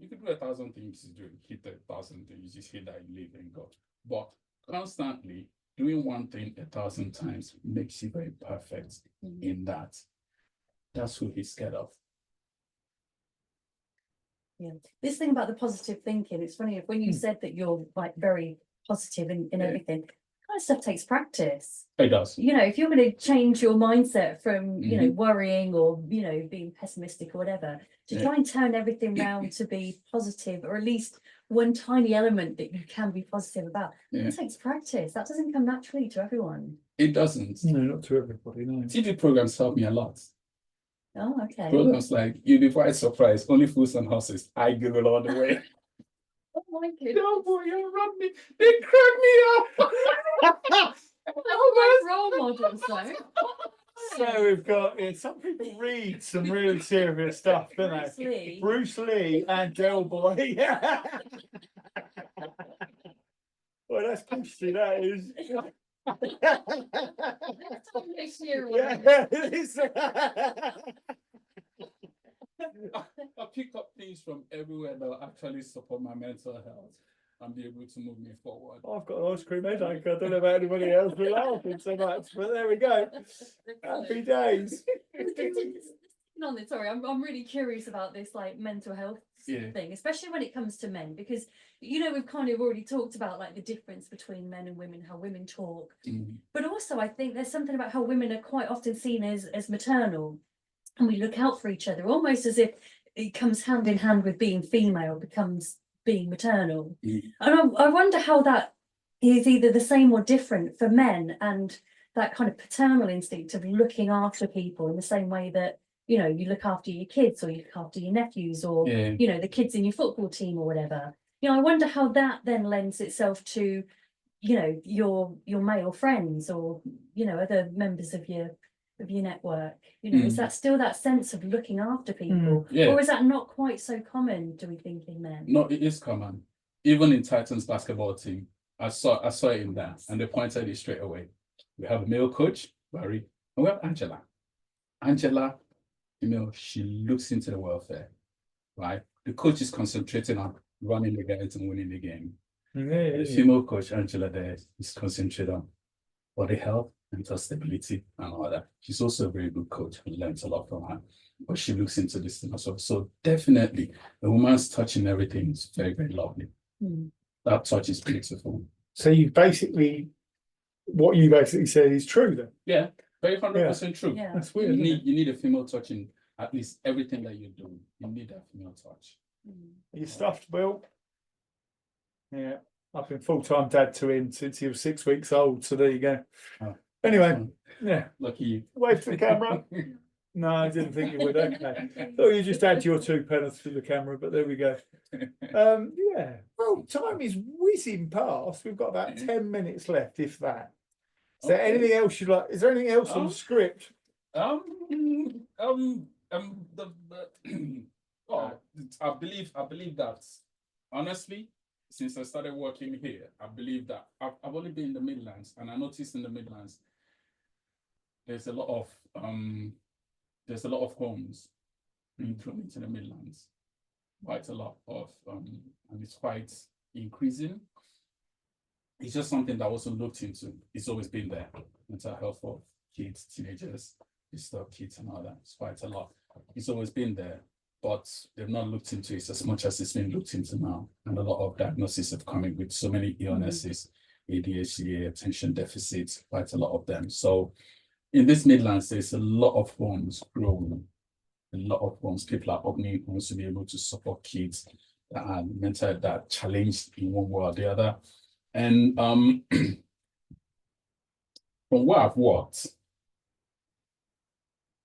You could do 1,000 things, you hit 1,000 things, you just hit that you live in God. But constantly doing one thing 1,000 times makes you very perfect in that. That's who he's scared of. Yeah. This thing about the positive thinking, it's funny when you said that you're like very positive in everything, kind of stuff takes practice. It does. You know, if you're going to change your mindset from, you know, worrying or, you know, being pessimistic or whatever, to try and turn everything round to be positive, or at least one tiny element that you can be positive about, it takes practice. That doesn't come naturally to everyone. It doesn't. No, not to everybody, no. TV programs help me a lot. Oh, okay. Programs like You'll Be Quite Surprised, Only Fools and Horses, I Google all the way. Oh my goodness. No boy, you run me. They crack me up. Oh, my role models though. So we've got some people read some really serious stuff, don't they? Bruce Lee and Del Boy. Well, that's Christy, that is. Next year, Yeah, it's- I pick up things from everywhere that will actually support my mental health and be able to move me forward. I've got an ice cream headache. I don't know about anybody else. We're laughing so much, but there we go. Happy days. On this, sorry, I'm really curious about this like mental health Yeah. thing, especially when it comes to men, because you know we've kind of already talked about like the difference between men and women, how women talk, but also I think there's something about how women are quite often seen as maternal, and we look out for each other almost as if it comes hand in hand with being female becomes being maternal. And I wonder how that is either the same or different for men, and that kind of paternal instinct of looking after people in the same way that, you know, you look after your kids or you look after your nephews or, you know, the kids in your football team or whatever. You know, I wonder how that then lends itself to, you know, your male friends or, you know, other members of your network. You know, is that still that sense of looking after people? Or is that not quite so common, do we think, in men? No, it is common. Even in Titans basketball team, I saw it in that, and they pointed it straight away. We have a male coach, Barry, and we have Angela. Angela, you know, she looks into the welfare, right? The coach is concentrating on running the guys and winning the game. The female coach, Angela, there is concentrating on body health, mental stability, and all that. She's also a very good coach. We learned a lot from her, but she looks into this thing as well. So definitely, a woman's touching everything is very, very lovely. That touch is beautiful. So you basically, what you basically said is true then? Yeah, very 100% true. Yeah. That's weird. You need a female touch in at least everything that you do. You need that female touch. Are you stuffed, Will? Yeah, I've been full-time dad to him since he was 6 weeks old, so there you go. Oh. Anyway, yeah, Lucky you. wave to the camera. No, I didn't think you would. Okay, thought you just add your 2 pence to the camera, but there we go. Yeah, well, time is whizzing past. We've got about 10 minutes left, if that. Is there anything else you'd like? Is there anything else on the script? Oh, I believe that honestly, since I started working here, I believe that I've only been in the Midlands, and I noticed in the Midlands there's a lot of homes being thrown into the Midlands, quite a lot of and it's quite increasing. It's just something that wasn't looked into. It's always been there. Mental health for kids, teenagers, disturbed kids, and all that. It's quite a lot. It's always been there, but they've not looked into it as much as it's been looked into now. And a lot of diagnoses have come in with so many illnesses, ADHD, attention deficits, quite a lot of them. So in this Midlands, there's a lot of homes growing. A lot of homes, people are opening homes to be able to support kids that are mental, that are challenged in one way or the other. And from where I've worked,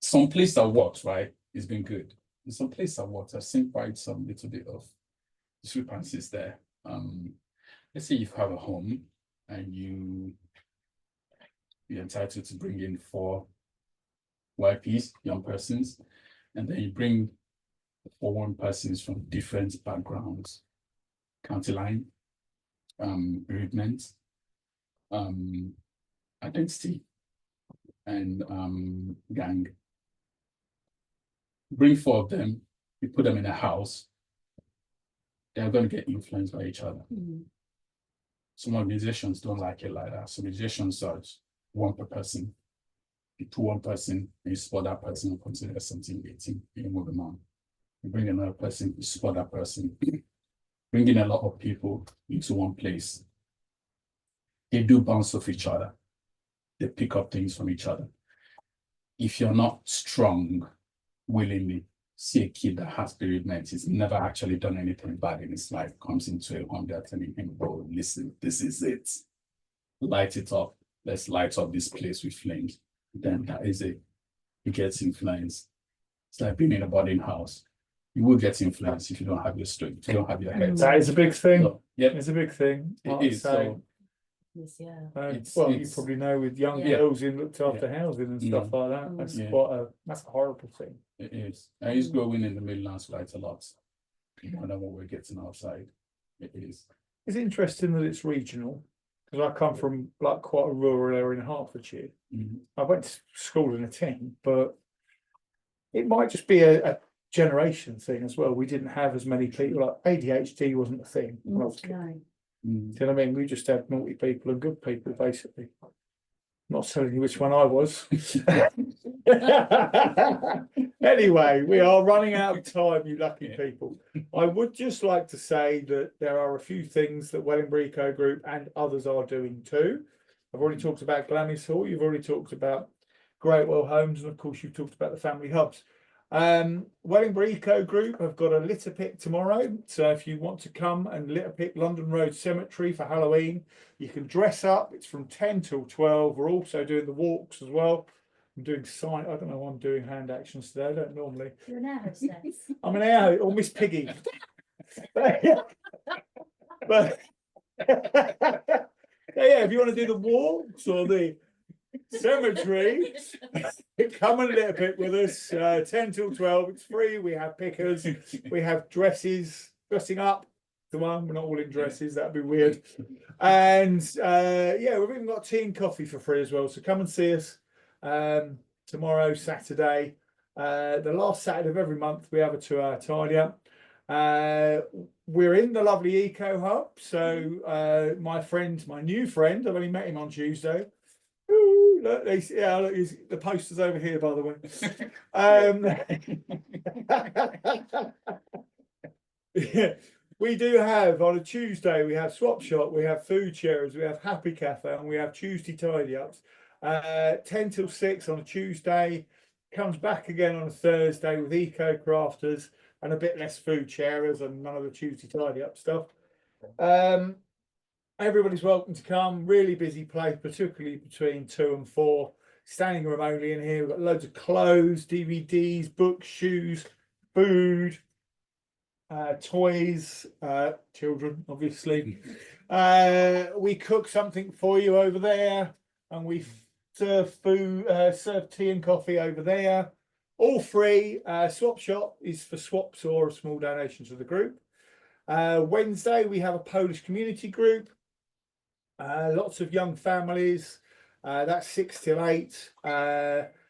some place I worked, right, it's been good. In some place I worked, I've seen quite some little bit of discrepancies there. Let's say you have a home and you're entitled to bring in 4 YPs, young persons, and then you bring 4 persons from different backgrounds, county line, bereavement, identity, and gang. Bring 4 of them, you put them in a house, they're going to get influenced by each other. Some organizations don't like it like that. Some organizations are 1 per person. You put 1 person, and you support that person and consider 17, 18, you move them on. You bring another person, you support that person. Bringing a lot of people into one place. They do bounce off each other. They pick up things from each other. If you're not strong, willingly, see a kid that has bereavement, he's never actually done anything bad in his life, comes into a home, they're telling him, oh, listen, this is it. Light it up. Let's light up this place with flames. Then that is it. He gets influenced. It's like being in a boarding house. You will get influenced if you don't have your strength, if you don't have your head. That is a big thing. So, yep. It's a big thing. It is. So, Yes, yeah. Well, you probably know with young girls in looked after housing and stuff like that. That's that's a horrible thing. It is. And it's growing in the Midlands quite a lot. More than what we're getting outside. It is. It's interesting that it's regional. because I come from like quite a rural area in Hertfordshire. I went to school in a tin, but it might just be a generation thing as well. We didn't have as many people. Like ADHD wasn't a thing when I was a kid. No. Do you know what I mean? We just had naughty people and good people, basically. Not telling you which one I was. Anyway, we are running out of time, you lucky people. I would just like to say that there are a few things that Wellingborough Eco Group and others are doing too. I've already talked about Glamis Hall, you've already talked about Greatwell Homes, and of course you've talked about the family hubs. Wellingborough Eco Group have got a litter pick tomorrow, so if you want to come and litter pick London Road Cemetery for Halloween, you can dress up. It's from 10 till 12. We're also doing the walks as well. I'm doing I don't know why I'm doing hand actions today. I don't normally. You're an air hostess. I'm an air or Miss Piggy. but yeah, if you want to do the walks or the cemetery, come and litter pick with us. 10 till 12. It's free. We have pickers. We have dressing up. We're not all in dresses. That'd be weird. And yeah, we've even got tea and coffee for free as well. So come and see us tomorrow, Saturday. The last Saturday of every month, we have a 2-hour tidy up. We're in the lovely Eco Hub. So my new friend, I've only met him on Tuesday. Ooh, look, look, the poster's over here, by the way. Yeah, we do have on a Tuesday, we have Swap Shop, we have Food Charities, we have Happy Cafe, and we have Tuesday Tidy Ups. 10 till 6 on a Tuesday, comes back again on a Thursday with Eco Crafters and a bit less Food Sharers and none of the Tuesday Tidy Up stuff. Everybody's welcome to come. Really busy place, particularly between 2 and 4. Standing room only in here. We've got loads of clothes, DVDs, books, shoes, food, toys, children, obviously. We cook something for you over there, and we serve food, serve tea and coffee over there. All free. Swap Shop is for swaps or a small donation to the group. Wednesday, we have a Polish community group. Lots of young families. That's 6 till 8.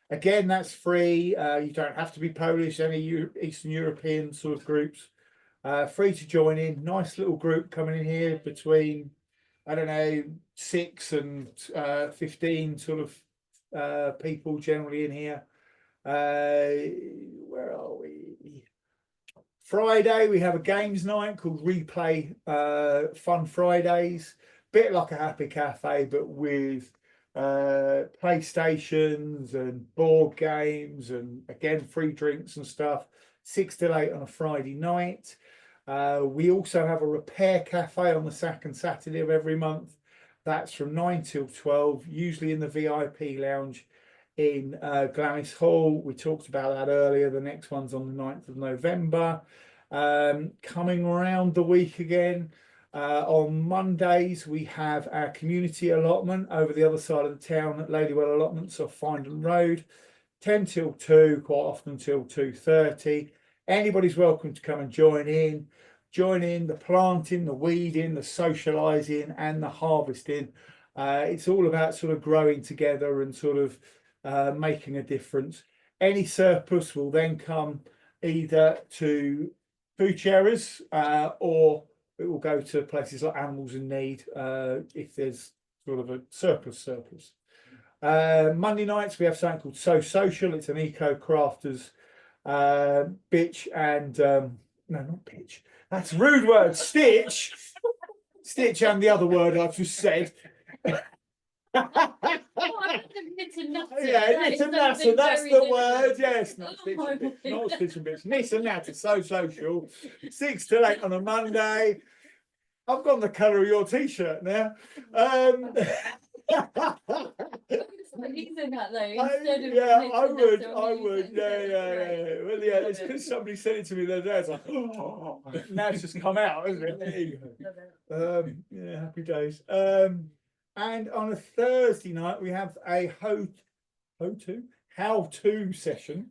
Again, that's free. You don't have to be Polish, any Eastern European sort of groups. Free to join in. Nice little group coming in here between, I don't know, 6 and 15 sort of people generally in here. Where are we? Friday, we have a games night called Replay Fun Fridays. Bit like a Happy Cafe, but with PlayStations and board games and again free drinks and stuff. 6 till 8 on a Friday night. We also have a repair cafe on the second Saturday of every month. That's from 9 till 12, usually in the VIP lounge in Glamis Hall. We talked about that earlier. The next one's on the 9th of November. Coming around the week again. On Mondays, we have our community allotment over the other side of the town at Ladywell Allotments off Findon Road, 10 till 2, quite often till 2:30. Anybody's welcome to come and join in the planting, the weeding, the socialising and the harvesting. It's all about sort of growing together and sort of making a difference. Any surplus will then come either to food sharers or it will go to places like Animals in Need if there's sort of a surplus. Monday nights we have something called So Social. It's an eco crafters bitch and no, not bitch. That's a rude word. Stitch and the other word I've just said. Oh, Knit and natter, that's the word. Yes, not stitch and bitch, not stitch and bitch. Knit and natter, So Social. 6 till 8 on a Monday. I've got the colour of your t-shirt now. I would. Yeah. Well, yeah, it's because somebody said it to me the other day. It's like, oh, now it's just come out, isn't it? There you go. Yeah, happy days. And on a Thursday night, we have a how-to session.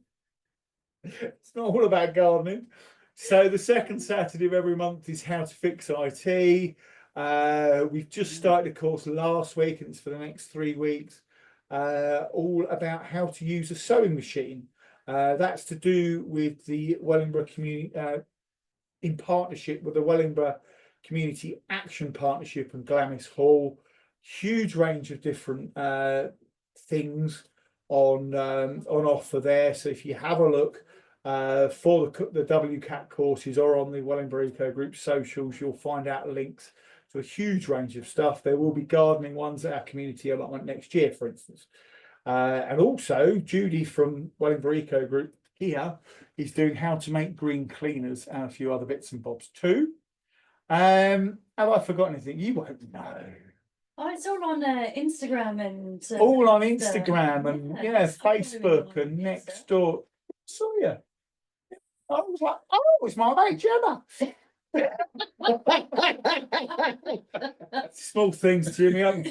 It's not all about gardening. So the second Saturday of every month is how to fix IT. We've just started a course last week, and it's for the next 3 weeks, all about how to use a sewing machine. That's to do with the Wellingborough community, in partnership with the Wellingborough Community Action Partnership and Glamis Hall. Huge range of different things on offer there. So if you have a look for the WCAT courses or on the Wellingborough Eco Group socials, you'll find out links to a huge range of stuff. There will be gardening ones at our community allotment next year, for instance. And also Judy from Wellingborough Eco Group here is doing how to make green cleaners and a few other bits and bobs too. Have I forgotten anything? You won't know. Oh, it's all on Instagram and All on Instagram and yeah, it's Facebook following and you, next so. door. Saw you. I was like, oh, it's my mate Gemma. Small things, Jimmy. And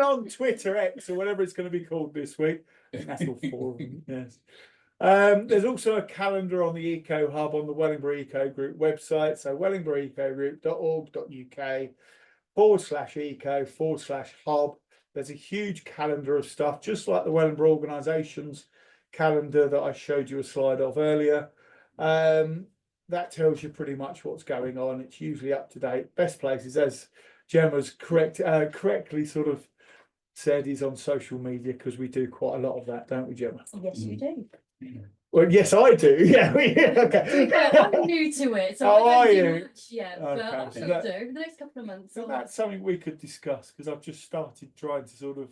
on Twitter, X, or whatever it's going to be called this week. I think that's all 4 of them, yes. There's also a calendar on the Eco Hub on the Wellingborough Eco Group website. So wellingboroughecogroup.org.uk/eco/hub. There's a huge calendar of stuff, just like the Wellingborough Organisations calendar that I showed you a slide of earlier. That tells you pretty much what's going on. It's usually up to date. Best places, as Gemma's correctly sort of said, is on social media, because we do quite a lot of that, don't we, Gemma? Yes, you do. Well, yes, I do. Yeah, okay. I'm new to it, so Oh, I are don't you? do much yet, but Okay, I so shall that- do over the next couple of months. So that's something we could discuss, because I've just started trying to sort of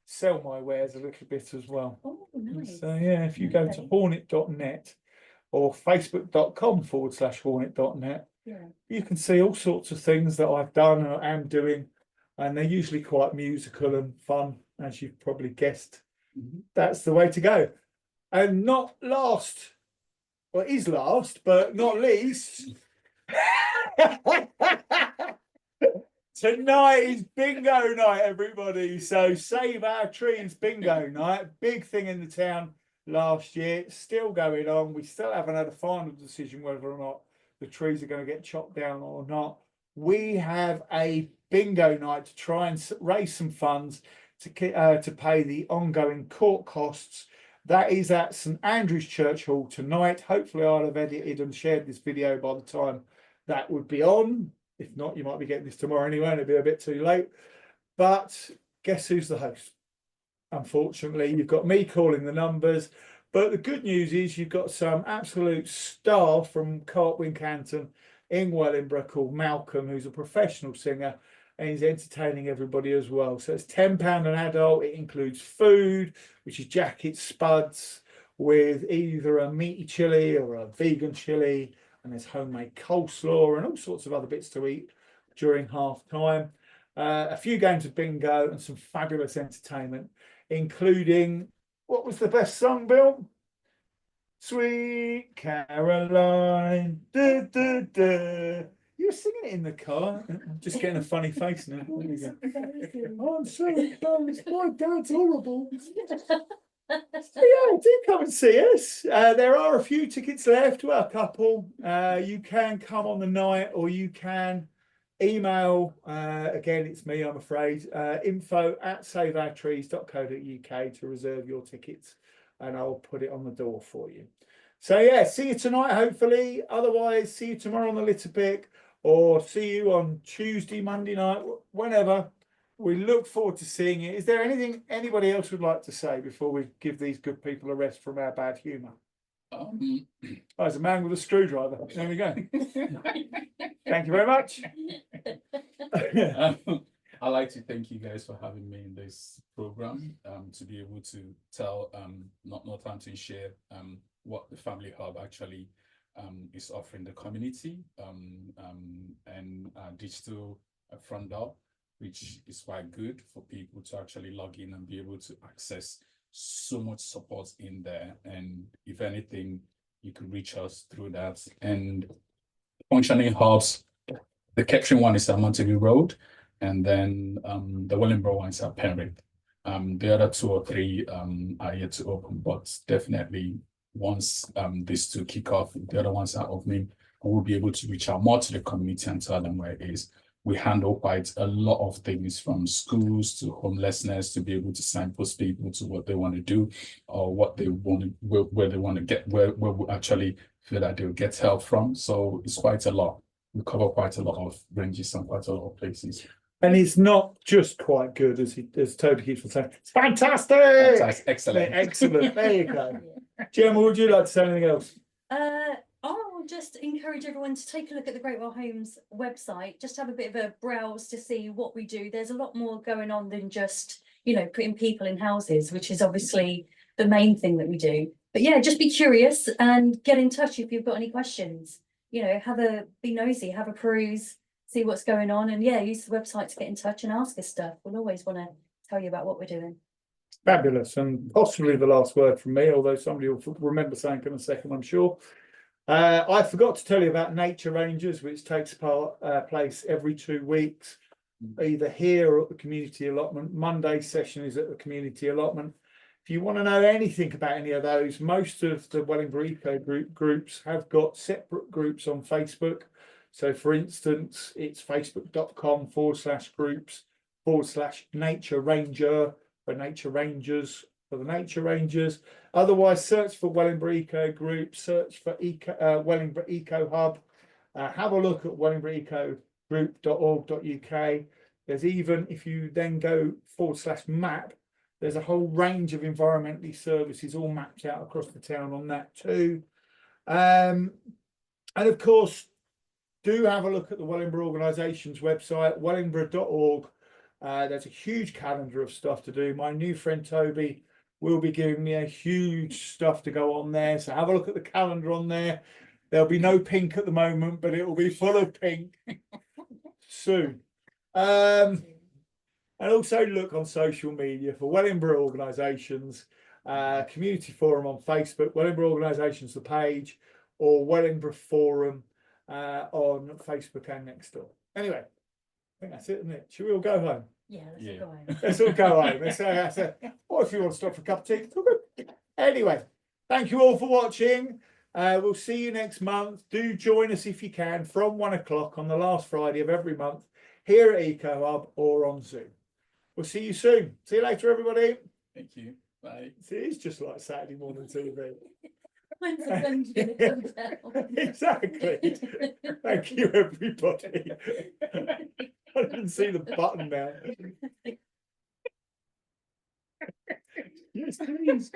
sell my wares a little bit as well. Oh, nice. So yeah, if you go to Okay. hornet.net or facebook.com/hornet.net, Yeah. you can see all sorts of things that I've done or am doing, and they're usually quite musical and fun, as you've probably guessed. That's the way to go. And not last, well, it is last, but not least, tonight is bingo night, everybody. So Save Our Trees bingo night, big thing in the town last year. It's still going on. We still haven't had a final decision whether or not the trees are going to get chopped down or not. We have a bingo night to try and raise some funds to pay the ongoing court costs. That is at St Andrew's Church Hall tonight. Hopefully I'll have edited and shared this video by the time that would be on. If not, you might be getting this tomorrow anyway, and it'll be a bit too late. But guess who's the host? Unfortunately, you've got me calling the numbers. But the good news is you've got some absolute star from Cartwin Canton in Wellingborough called Malcolm, who's a professional singer, and he's entertaining everybody as well. So it's £10 an adult. It includes food, which is jackets, spuds, with either a meaty chili or a vegan chili, and there's homemade coleslaw and all sorts of other bits to eat during half time. A few games of bingo and some fabulous entertainment, including, what was the best song, Bill? Sweet Caroline. Du, du, du. You were singing it in the car. I'm just getting a funny face now. There we go. Oh, I'm so embarrassed. My dad's horrible. Yeah, do come and see us. There are a few tickets left. Well, a couple. You can come on the night, or you can email. Again, it's me, I'm afraid. info@saveourtrees.co.uk to reserve your tickets, and I'll put it on the door for you. So yeah, see you tonight, hopefully. Otherwise, see you tomorrow on the litter pick, or see you on Tuesday, Monday night, whenever. We look forward to seeing you. Is there anything anybody else would like to say before we give these good people a rest from our bad humour? Oh, there's a man with a screwdriver. There we go. Thank you very much. I'd like to thank you guys for having me in this program, to be able to tell Northampton share what the Family Hub actually is offering the community, and digital front door, which is quite good for people to actually log in and be able to access so much support in there. And if anything, you could reach us through that. And functioning hubs, the Kettering one is at Montague Road, and then the Wellingborough one is at Penrith. The other 2 or 3 are yet to open, but definitely once these 2 kick off, the other ones are opening and we'll be able to reach out more to the community and tell them where it is. We handle quite a lot of things from schools to homelessness to be able to signpost people to what they want to do or what they want to, where they want to get, where we actually feel that they'll get help from. So it's quite a lot. We cover quite a lot of ranges and quite a lot of places. And it's not just quite good, as Toby keeps on saying. It's fantastic. Fantastic. Excellent. Excellent. There you go. Gemma, would you like to say anything else? I'll just encourage everyone to take a look at the Great Well Homes website, just have a bit of a browse to see what we do. There's a lot more going on than just, you know, putting people in houses, which is obviously the main thing that we do. But yeah, just be curious and get in touch if you've got any questions. You know, be nosy, have a peruse, see what's going on, and yeah, use the website to get in touch and ask us stuff. We'll always want to tell you about what we're doing. Fabulous, and possibly the last word from me, although somebody will remember saying in a second, I'm sure. I forgot to tell you about Nature Rangers, which takes place every 2 weeks, either here or at the community allotment. Monday's session is at the community allotment. If you want to know anything about any of those, most of the Wellingborough Eco groups have got separate groups on Facebook. So for instance, it's facebook.com/groups/Nature Ranger for Nature Rangers for the Nature Rangers. Otherwise, search for Wellingborough Eco Group, search for Wellingborough Eco Hub. Have a look at wellingborougheecogroup.org.uk. There's even, if you then go /map, there's a whole range of environmentally services all mapped out across the town on that too. And of course, do have a look at the Wellingborough Organisation's website, wellingborough.org. There's a huge calendar of stuff to do. My new friend Toby will be giving me a huge stuff to go on there. So have a look at the calendar on there. There'll be no pink at the moment, but it will be full of pink soon. And also look on social media for Wellingborough Organisations, Community Forum on Facebook, Wellingborough Organisations, the page, or Wellingborough Forum on Facebook and next door. Anyway, I think that's it, isn't it? Should we all go home? Yeah, let's go home. Let's all go home. Or if you want to stop for a cup of tea. Anyway, thank you all for watching. We'll see you next month. Do join us if you can from 1 o'clock on the last Friday of every month here at Eco Hub or on Zoom. We'll see you soon. See you later, everybody. Thank you. Bye. See, it's just like Saturday morning TV. When's the sun's gonna come down? Exactly. Thank you, everybody. I didn't see the button now. Yes, please.